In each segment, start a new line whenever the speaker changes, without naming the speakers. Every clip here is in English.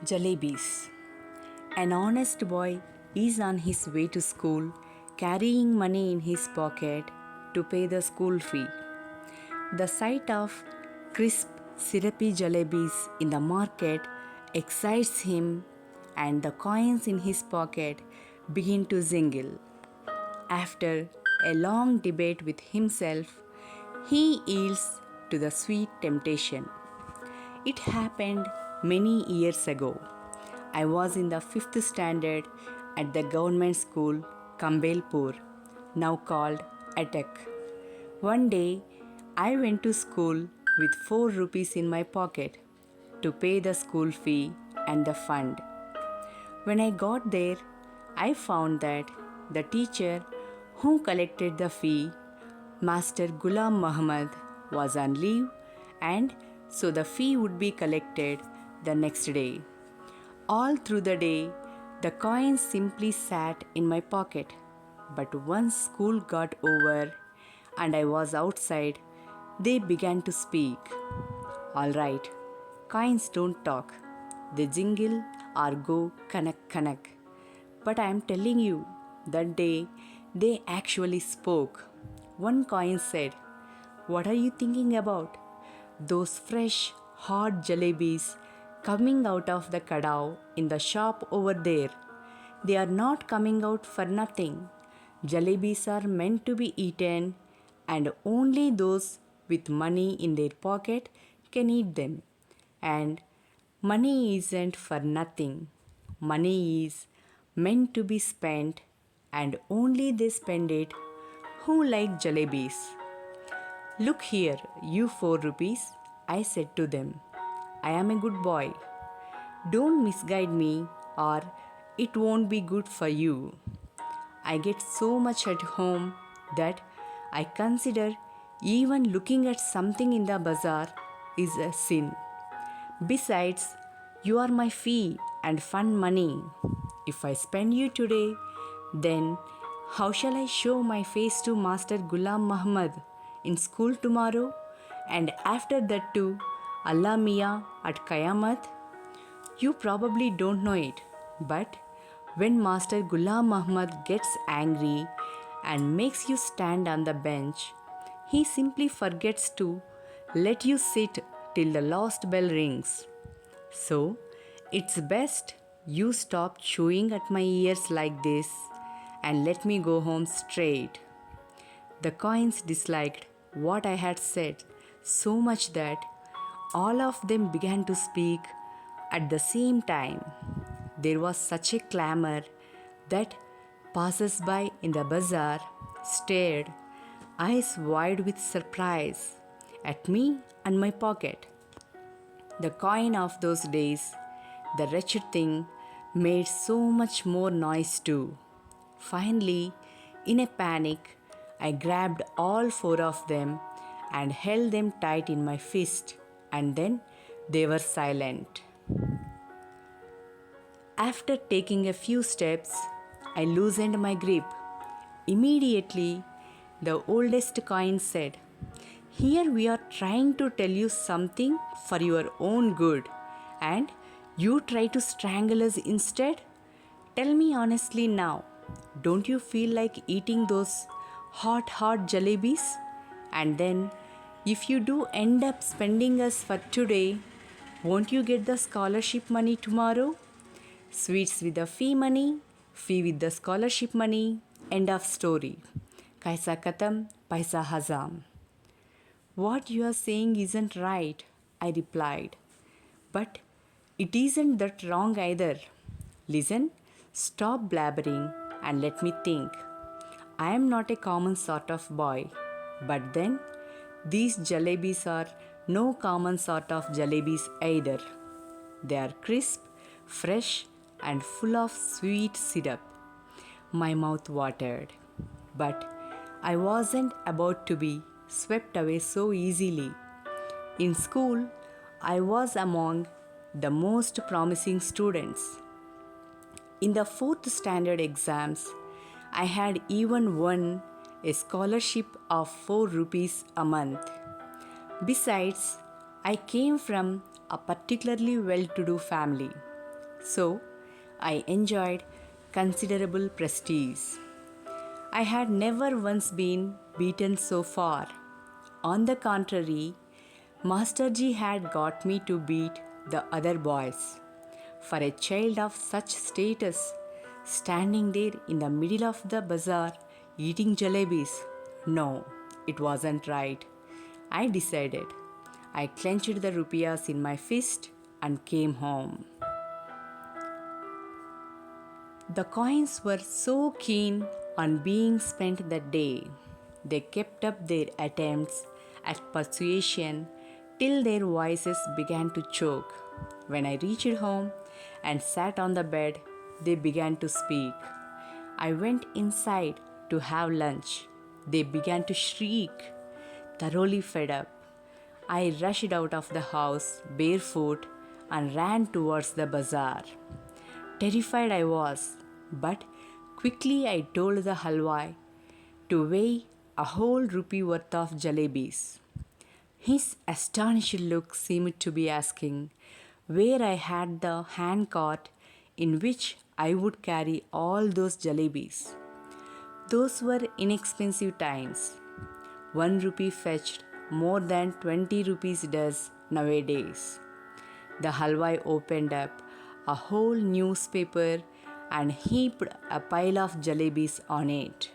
Jalebis. An honest boy is on his way to school, carrying money in his pocket to pay the school fee. The sight of crisp, syrupy jalebis in the market excites him, and the coins in his pocket begin to jingle. After a long debate with himself, he yields to the sweet temptation. It happened many years ago. I was in the fifth standard at the government school Kambelpur, now called Attack. One day, I went to school with 4 rupees in my pocket to pay the school fee and the fund. When I got there, I found that the teacher who collected the fee, Master Ghulam Muhammad, was on leave, and so the fee would be collected the next day. All through the day, the coins simply sat in my pocket. But once school got over and I was outside, they began to speak. All right, coins don't talk. They jingle or go kanak. But I am telling you, that day they actually spoke. One coin said, "What are you thinking about? Those fresh, hot jalebis coming out of the kadao in the shop over there. They are not coming out for nothing. Jalebis are meant to be eaten, and only those with money in their pocket can eat them. And money isn't for nothing. Money is meant to be spent, and only they spend it who like jalebis. Look here, you 4 rupees, I said to them. I am a good boy. Don't misguide me, or it won't be good for you. I get so much at home that I consider even looking at something in the bazaar is a sin. Besides, you are my fee and fund money. If I spend you today, then how shall I show my face to Master Ghulam Muhammad in school tomorrow, and after that too, Allah Mia at Qayamat? You probably don't know it, but when Master Ghulam Muhammad gets angry and makes you stand on the bench, he simply forgets to let you sit till the last bell rings. So, it's best you stop chewing at my ears like this and let me go home straight." The coins disliked what I had said so much that all of them began to speak at the same time. There was such a clamor that passers-by in the bazaar stared, eyes wide with surprise, at me and my pocket. The coin of those days, the wretched thing, made so much more noise too. Finally, in a panic, I grabbed all 4 of them and held them tight in my fist, and then they were silent. After taking a few steps, I loosened my grip. Immediately, the oldest coin said, "Here we are trying to tell you something for your own good, and you try to strangle us instead? Tell me honestly now, don't you feel like eating those hot jalebis? And then, if you do end up spending us for today, won't you get the scholarship money tomorrow? Sweets with the fee money, fee with the scholarship money, end of story. Kaisa katam, paisa hazam." "What you are saying isn't right," I replied. "But it isn't that wrong either. Listen, stop blabbering and let me think. I am not a common sort of boy, but then these jalebis are no common sort of jalebis either. They are crisp, fresh, and full of sweet syrup." My mouth watered, but I wasn't about to be swept away so easily. In school, I was among the most promising students. In the 4th standard exams, I had even won a scholarship of 4 rupees a month. Besides, I came from a particularly well-to-do family. So I enjoyed considerable prestige. I had never once been beaten so far. On the contrary, Masterji had got me to beat the other boys. For a child of such status, standing there in the middle of the bazaar eating jalebis, no, it wasn't right. I decided. I clenched the rupees in my fist and came home. The coins were so keen on being spent that day. They kept up their attempts at persuasion till their voices began to choke. When I reached home and sat on the bed, they began to speak. I went inside to have lunch. They began to shriek. Thoroughly fed up, I rushed out of the house barefoot and ran towards the bazaar. Terrified I was, but quickly I told the halwai to weigh a whole rupee worth of jalebis. His astonished look seemed to be asking where I had the hand cart in which I would carry all those jalebis. Those were inexpensive times. 1 rupee fetched more than 20 rupees does nowadays. The halwai opened up a whole newspaper and heaped a pile of jalebis on it.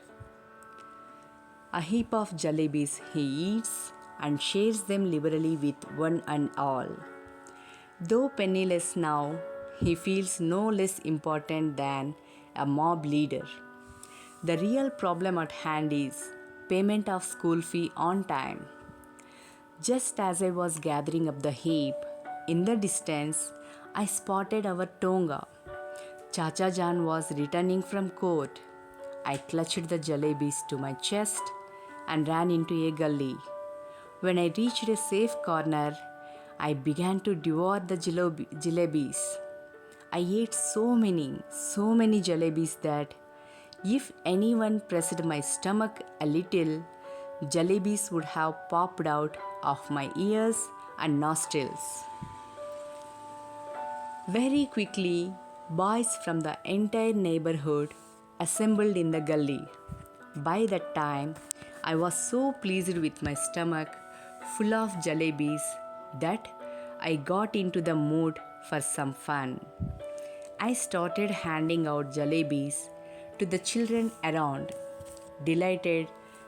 A heap of jalebis he eats and shares them liberally with one and all. Though penniless now, he feels no less important than a mob leader. The real problem at hand is payment of school fee on time. Just as I was gathering up the heap, in the distance, I spotted our Tonga. Chacha Jan was returning from court. I clutched the jalebis to my chest and ran into a gully. When I reached a safe corner, I began to devour the jalebis. I ate so many jalebis that if anyone pressed my stomach a little, jalebis would have popped out of my ears and nostrils. Very quickly, boys from the entire neighborhood assembled in the gully. By that time, I was so pleased with my stomach full of jalebis that I got into the mood for some fun. I started handing out jalebis to the children around. Delighted,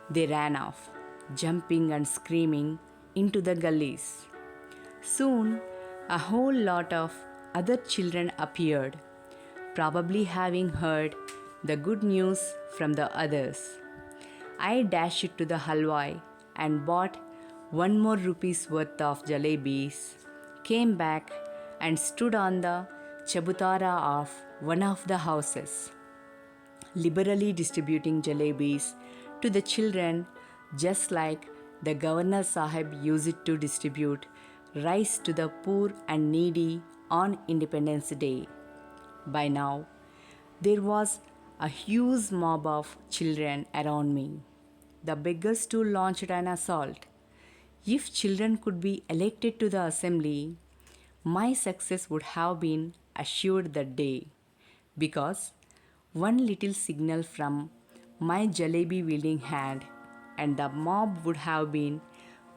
they ran off, jumping and screaming into the gullies. Soon, a whole lot of other children appeared, probably having heard the good news from the others. I dashed to the halwai and bought 1 more rupee's worth of jalebis, came back and stood on the chabutara of one of the houses, liberally distributing jalebis to the children just like the Governor Sahib used to distribute rice to the poor and needy on Independence Day. By now, there was a huge mob of children around me. The beggars too launched an assault. If children could be elected to the assembly, my success would have been assured that day, because one little signal from my jalebi wielding hand and the mob would have been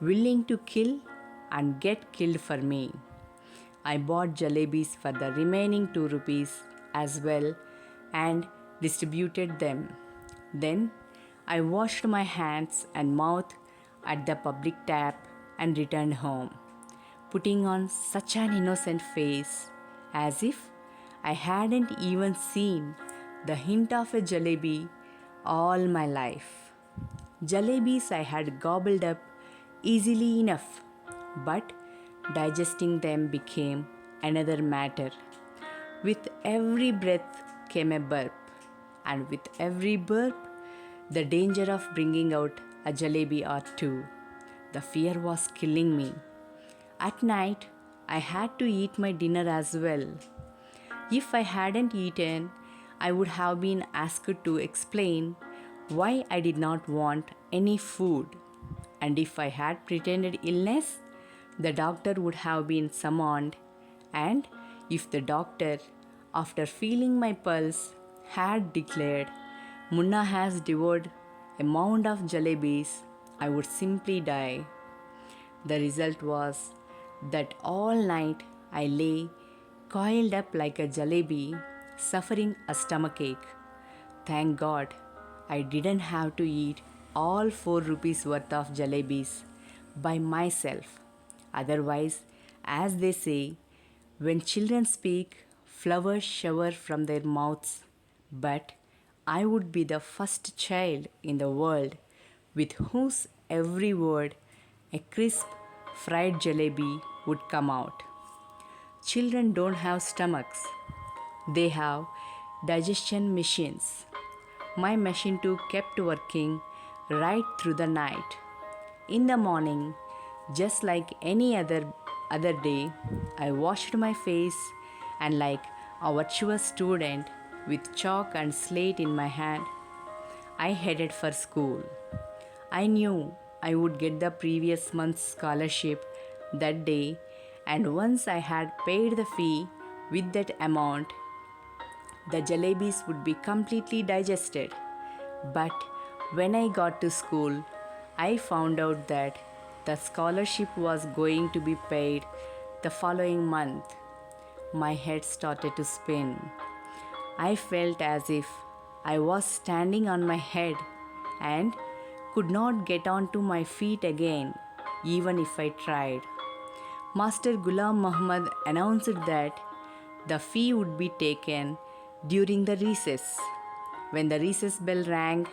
willing to kill and get killed for me. I bought jalebis for the remaining 2 rupees as well and distributed them. Then I washed my hands and mouth at the public tap and returned home, putting on such an innocent face as if I hadn't even seen the hint of a jalebi all my life. Jalebis I had gobbled up easily enough, but digesting them became another matter. With every breath came a burp, and with every burp, the danger of bringing out a jalebi or two. The fear was killing me. At night, I had to eat my dinner as well. If I hadn't eaten, I would have been asked to explain why I did not want any food. And if I had pretended illness, the doctor would have been summoned. And if the doctor after feeling my pulse, had declared, Munna has devoured a mound of jalebis, I would simply die. The result was that all night I lay coiled up like a jalebi, suffering a stomachache. Thank God I didn't have to eat all 4 rupees worth of jalebis by myself. Otherwise, as they say, when children speak, flowers shower from their mouths. But I would be the first child in the world with whose every word a crisp fried jalebi would come out. Children don't have stomachs, they have digestion machines. My machine too kept working right through the night. In the morning, just like any other day, I washed my face and like a virtuous student with chalk and slate in my hand, I headed for school. I knew I would get the previous month's scholarship that day, and once I had paid the fee with that amount, the jalebis would be completely digested. But when I got to school, I found out that the scholarship was going to be paid the following month. My head started to spin. I felt as if I was standing on my head and could not get onto my feet again, even if I tried. Master Ghulam Muhammad announced that the fee would be taken during the recess. When the recess bell rang,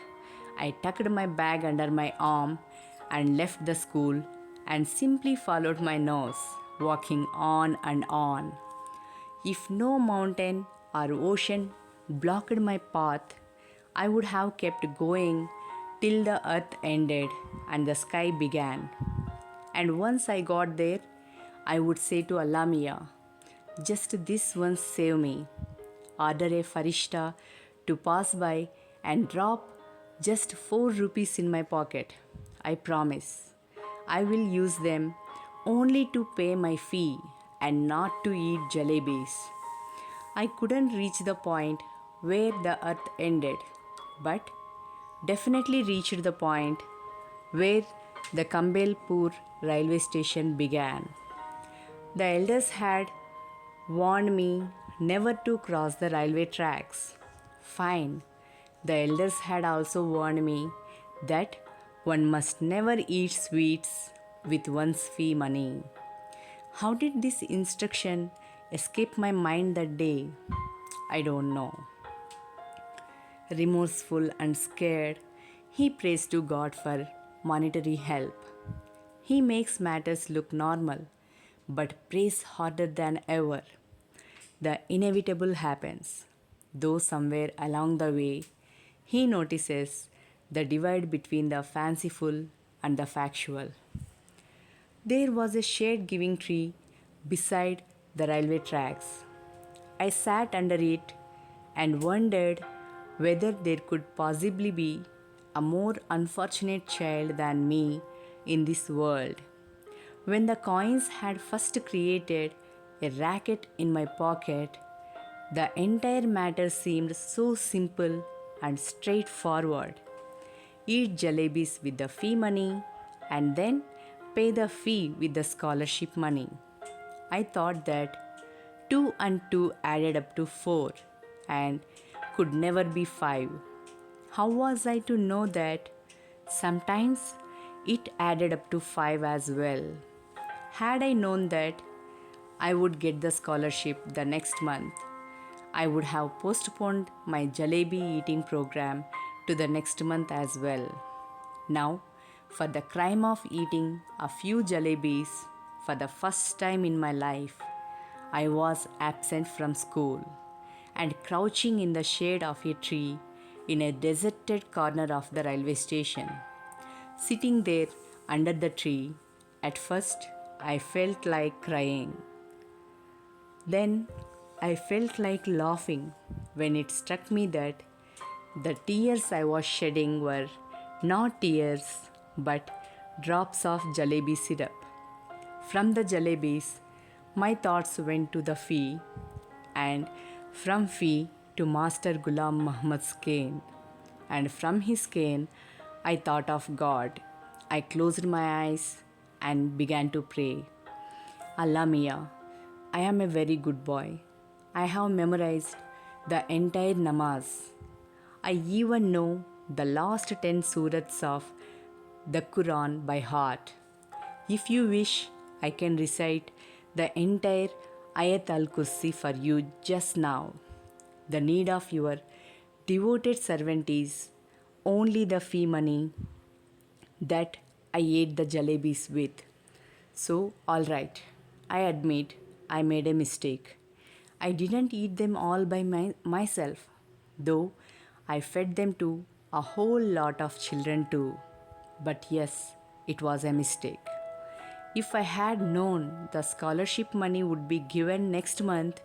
I tucked my bag under my arm and left the school and simply followed my nose, walking on and on. If no mountain or ocean blocked my path, I would have kept going till the earth ended and the sky began. And once I got there, I would say to Allah Mia, just this once save me. Order a farishta to pass by and drop just 4 rupees in my pocket. I promise. I will use them only to pay my fee and not to eat jalebis. I couldn't reach the point where the earth ended, but definitely reached the point where the Kambelpur railway station began. The elders had warned me never to cross the railway tracks. Fine. The elders had also warned me that one must never eat sweets with one's fee money. How did this instruction escape my mind that day? I don't know. Remorseful and scared, he prays to God for monetary help. He makes matters look normal, but prays harder than ever. The inevitable happens, though somewhere along the way, he notices the divide between the fanciful and the factual. There was a shade giving tree beside the railway tracks. I sat under it and wondered whether there could possibly be a more unfortunate child than me in this world. When the coins had first created a racket in my pocket, the entire matter seemed so simple and straightforward. Eat jalebis with the fee money and then pay the fee with the scholarship money. I thought that 2 and 2 added up to 4 and could never be 5. How was I to know that sometimes it added up to 5 as well? Had I known that I would get the scholarship the next month, I would have postponed my jalebi eating program to the next month as well. Now, for the crime of eating a few jalebis for the first time in my life, I was absent from school and crouching in the shade of a tree in a deserted corner of the railway station. Sitting there under the tree, at first I felt like crying. Then I felt like laughing when it struck me that the tears I was shedding were not tears but drops of jalebi syrup. From the jalebis, my thoughts went to the fee, and from fee to Master Ghulam Muhammad's cane. And from his cane, I thought of God. I closed my eyes and began to pray. Allah Mia, I am a very good boy. I have memorized the entire namaz. I even know the last 10 surahs of the Quran by heart. If you wish, I can recite the entire Ayat al Kursi for you just now. The need of your devoted servant is only the fee money that I ate the jalebis with. So, alright, I admit I made a mistake. I didn't eat them all by myself, though I fed them to a whole lot of children too. But yes, it was a mistake. If I had known the scholarship money would be given next month,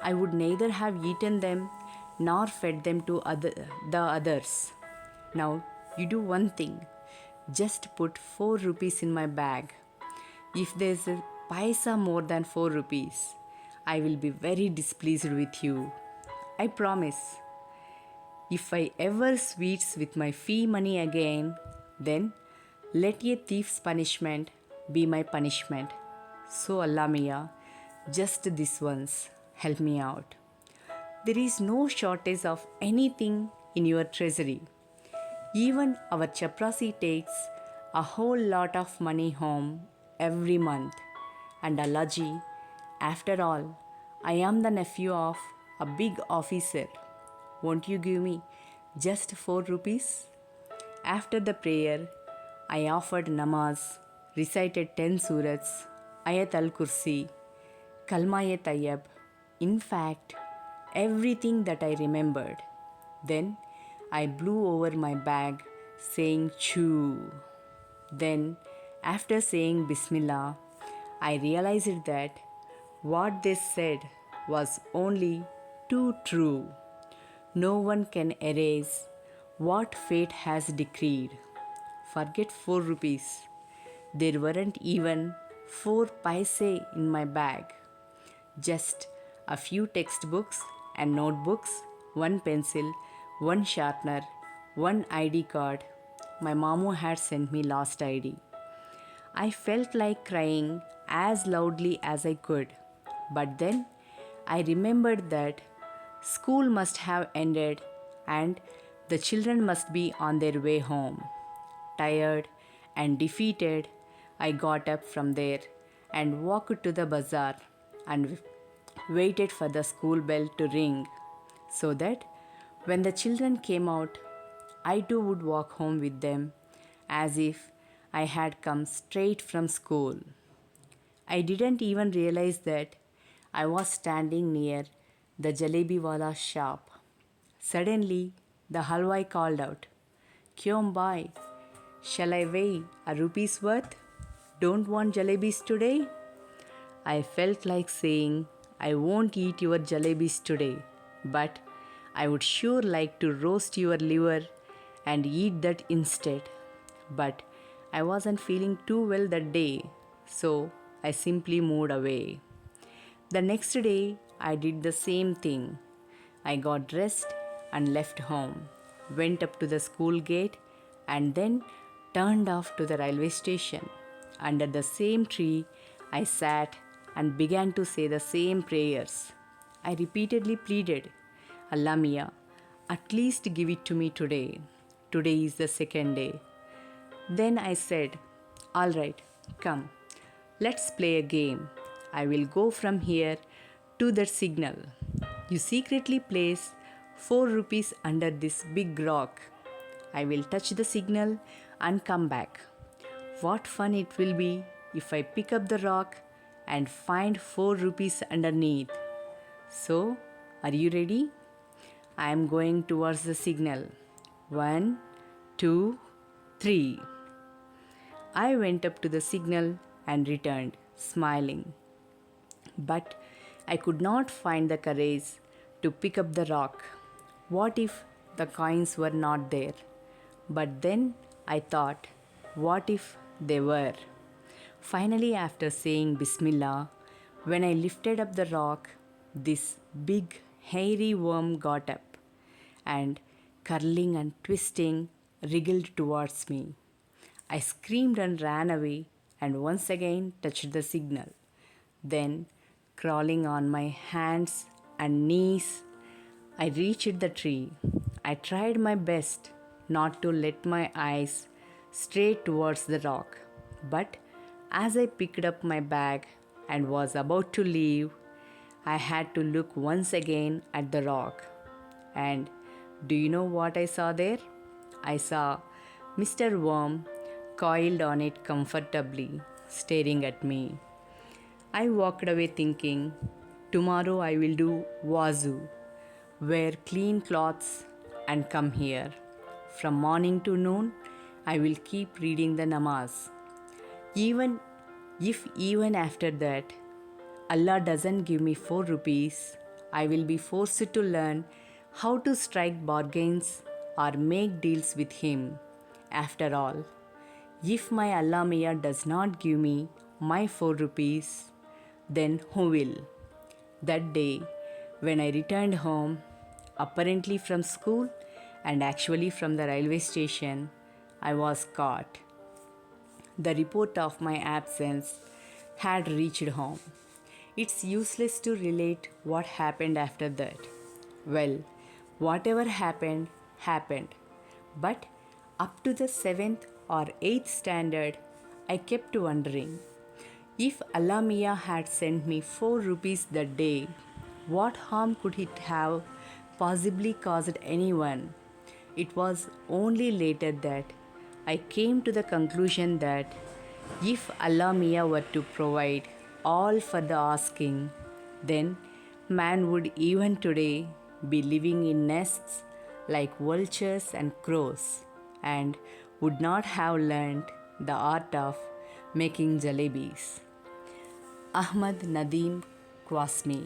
I would neither have eaten them nor fed them to the others. Now, you do one thing. Just put 4 rupees in my bag. If there's a paisa more than 4 rupees, I will be very displeased with you. I promise. If I ever sweets with my fee money again, then let a thief's punishment be my punishment. So Allah Mia, just this once, help me out. There is no shortage of anything in your treasury. Even our chaprasi takes a whole lot of money home every month. And Allaji, after all, I am the nephew of a big officer. Won't you give me just 4 rupees? After the prayer, I offered namaz, recited 10 surats, Ayat al Kursi, Kalma-e Tayyab, in fact, everything that I remembered. Then I blew over my bag saying choo. Then, after saying Bismillah, I realized that what they said was only too true. No one can erase what fate has decreed. Forget 4 rupees. There weren't even 4 paise in my bag. Just a few textbooks and notebooks, one pencil, one sharpener, one ID card. My mamu had sent me last ID. I felt like crying as loudly as I could. But then I remembered that school must have ended and the children must be on their way home. Tired and defeated, I got up from there and walked to the bazaar and waited for the school bell to ring so that when the children came out, I too would walk home with them as if I had come straight from school. I didn't even realize that I was standing near the jalebi wala shop. Suddenly, the halwai called out, Kyom bhai, shall I weigh a rupee's worth? Don't want jalebis today? I felt like saying, I won't eat your jalebis today, but I would sure like to roast your liver and eat that instead. But I wasn't feeling too well that day, so I simply moved away. The next day, I did the same thing. I got dressed and left home, went up to the school gate, and then turned off to the railway station. Under the same tree, I sat and began to say the same prayers. I repeatedly pleaded, Allah Mia, at least give it to me today. Today is the second day. Then I said, all right, come, let's play a game. I will go from here to that signal. You secretly place 4 rupees under this big rock. I will touch the signal and come back. What fun it will be if I pick up the rock and find 4 rupees underneath. So, are you ready? I am going towards the signal. 1, 2, 3. I went up to the signal and returned, smiling. But I could not find the courage to pick up the rock. What if the coins were not there? But then I thought, what if they were? Finally, after saying Bismillah, when I lifted up the rock, this big, hairy worm got up and, curling and twisting, wriggled towards me. I screamed and ran away and once again touched the signal. Then, crawling on my hands and knees, I reached the tree. I tried my best not to let my eyes stray towards the rock, but as I picked up my bag and was about to leave, I had to look once again at the rock. And do you know what I saw there? I saw Mr. Worm coiled on it comfortably, staring at me. I walked away thinking, tomorrow I will do wazoo, wear clean clothes, and come here. From morning to noon, I will keep reading the namaz. Even if even after that, Allah doesn't give me 4 rupees, I will be forced to learn how to strike bargains or make deals with Him. After all, if my Allah Mia does not give me my 4 rupees, then who will? That day, when I returned home, apparently from school and actually from the railway station, I was caught. The report of my absence had reached home. It's useless to relate what happened after that. Well, whatever happened, happened. But up to the 7th or 8th standard, I kept wondering, if Allah Mia had sent me 4 rupees that day, what harm could it have possibly caused anyone? It was only later that I came to the conclusion that if Allah Mia were to provide all for the asking, then man would even today be living in nests like vultures and crows and would not have learned the art of making jalebis. Ahmad Nadeem Quasmi.